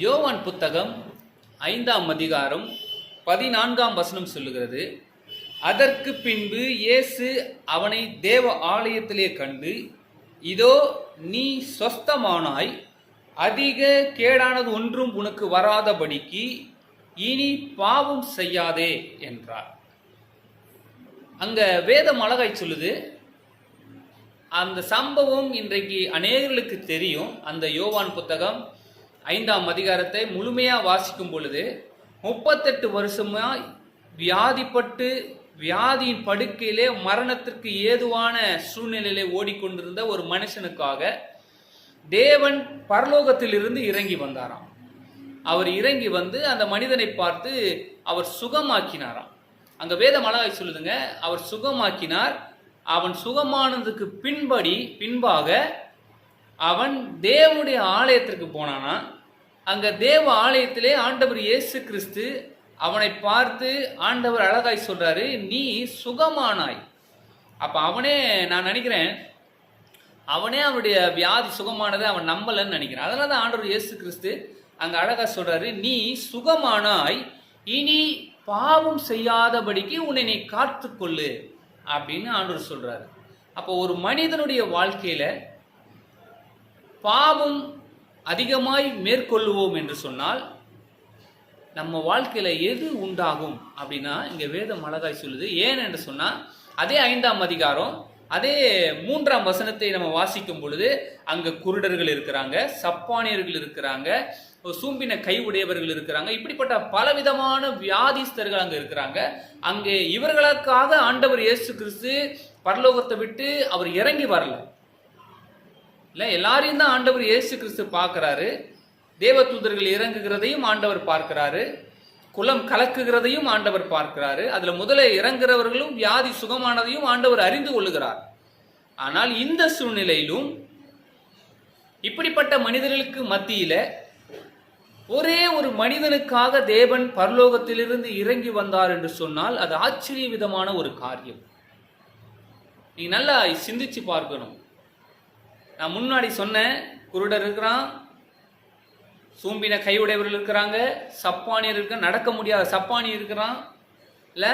யோவான் புத்தகம் 5ஆம் அதிகாரம் 14ஆம் வசனம் சொல்லுகிறது, அதற்கு பின்பு இயேசு அவனை தேவ ஆலயத்திலே கண்டு, இதோ நீ சொஸ்தமானாய், அதிக கேடானது ஒன்றும் உனக்கு வராதபடிக்கு இனி பாவம் செய்யாதே என்றார். அங்க வேதம் அழகாய் சொல்லுது. அந்த சம்பவம் இன்றைக்கு அநேகர்களுக்கு தெரியும். அந்த யோவான் புத்தகம் 5ஆம் அதிகாரத்தை முழுமையா வாசிக்கும் பொழுது 38 வருஷமா வியாதிப்பட்டு வியாதியின் படுக்கையிலே மரணத்திற்கு ஏதுவான சூழ்நிலையிலே ஓடிக்கொண்டிருந்த ஒரு மனுஷனுக்காக தேவன் பரலோகத்திலிருந்து இறங்கி வந்தாராம். அவர் இறங்கி வந்து அந்த மனிதனை பார்த்து அவர் சுகமாக்கினாராம். அங்க வேதம் அழகாய் சொல்லுதுங்க, அவர் சுகமாக்கினார். அவன் சுகமானதுக்கு பின்பாக அவன் தேவனுடைய ஆலயத்திற்கு போனானா. அங்க தேவ ஆலயத்திலே ஆண்டவர் இயேசு கிறிஸ்து அவனை பார்த்து ஆண்டவர் அழகாய் சொல்றாரு, நீ சுகமானாய். அப்ப அவனே, நான் நினைக்கிறேன் அவனே அவனுடைய வியாதி சுகமானதை அவன் நம்பலன்னு நினைக்கிறேன். அதனாலதான் ஆண்டவர் இயேசு கிறிஸ்து அங்க அழகா சொல்றாரு, நீ சுகமானாய், இனி பாவம் செய்யாதபடிக்கு உன்னை நீ காத்துக்கொள்ளு அப்படின்னு ஆண்டவர் சொல்றாரு. அப்போ ஒரு மனிதனுடைய வாழ்க்கையில பாவம் அதிகமாய் மேற்கொள்ளுவோம் என்று சொன்னால் நம்ம வாழ்க்கையில எது உண்டாகும் அப்படின்னா இங்க வேதம் அழகாய் சொல்லுது. ஏன் என்று சொன்னா அதே 5ஆம் அதிகாரம் அதே 3ஆம் வசனத்தை நம்ம வாசிக்கும் பொழுது அங்க குருடர்கள் இருக்கிறாங்க, சப்பானியர்கள் இருக்கிறாங்க, சூம்பின கை உடையவர்கள் இருக்கிறாங்க, இப்படிப்பட்ட பலவிதமான வியாதிஸ்தர்கள் அங்க இருக்கிறாங்க. அங்கே இவர்களுக்காக ஆண்டவர் இயேசு கிறிஸ்து பரலோகத்தை விட்டு அவர் இறங்கி வரல. இல்ல, எல்லாரையும் தான் ஆண்டவர் இயேசு கிறிஸ்து பார்க்கிறாரு. தேவதூதர்கள் இறங்குகிறதையும் ஆண்டவர் பார்க்கிறாரு, குலம் கலக்குகிறதையும் ஆண்டவர் பார்க்கிறாரு. அதுல முதல்ல இறங்குறவர்களும் வியாதி சுகமானதையும் ஆண்டவர் அறிந்து கொள்ளுகிறார். ஆனால் இந்த சூழ்நிலையிலும் இப்படிப்பட்ட மனிதர்களுக்கு மத்தியில ஒரே ஒரு மனிதனுக்காக தேவன் பரலோகத்திலிருந்து இறங்கி வந்தார் என்று சொன்னால் அது ஆச்சரிய விதமான ஒரு காரியம். நீங்க நல்லா சிந்திச்சு பார்க்கணும். நான் முன்னாடி சொன்னேன், குருடர் இருக்கிறான், சூம்பின கையுடையவர்கள் இருக்கிறாங்க, சப்பானியர் இருக்க, நடக்க முடியாத சப்பானி இருக்கிறான். இல்ல,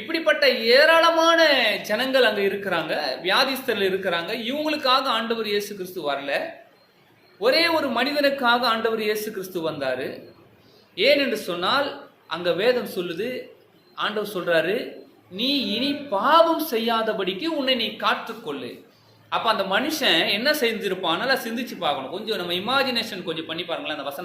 இப்படிப்பட்ட ஏராளமான ஜனங்கள் அங்க இருக்கிறாங்க, வியாதிஸ்தர்கள் இருக்கிறாங்க. இவங்களுக்காக ஆண்டவர் இயேசு கிறிஸ்து வரல, ஒரே ஒரு மனிதனுக்காக ஆண்டவர் இயேசு கிறிஸ்து வந்தாரு. ஏன் என்று சொன்னால் அங்க வேதம் சொல்லுது, ஆண்டவர் சொல்றாரு, நீ இனி பாவம் செய்யாதபடிக்கு உன்னை நீ காத்துக்கொள்ளு. அப்ப அந்த மனுஷன் என்ன செஞ்சிருப்பான், நல்லா சிந்திச்சு பார்க்கணும். கொஞ்சம் நம்ம இமேஜினேஷன் கொஞ்சம் பண்ணி பாருங்களேன் அந்த வசனம்.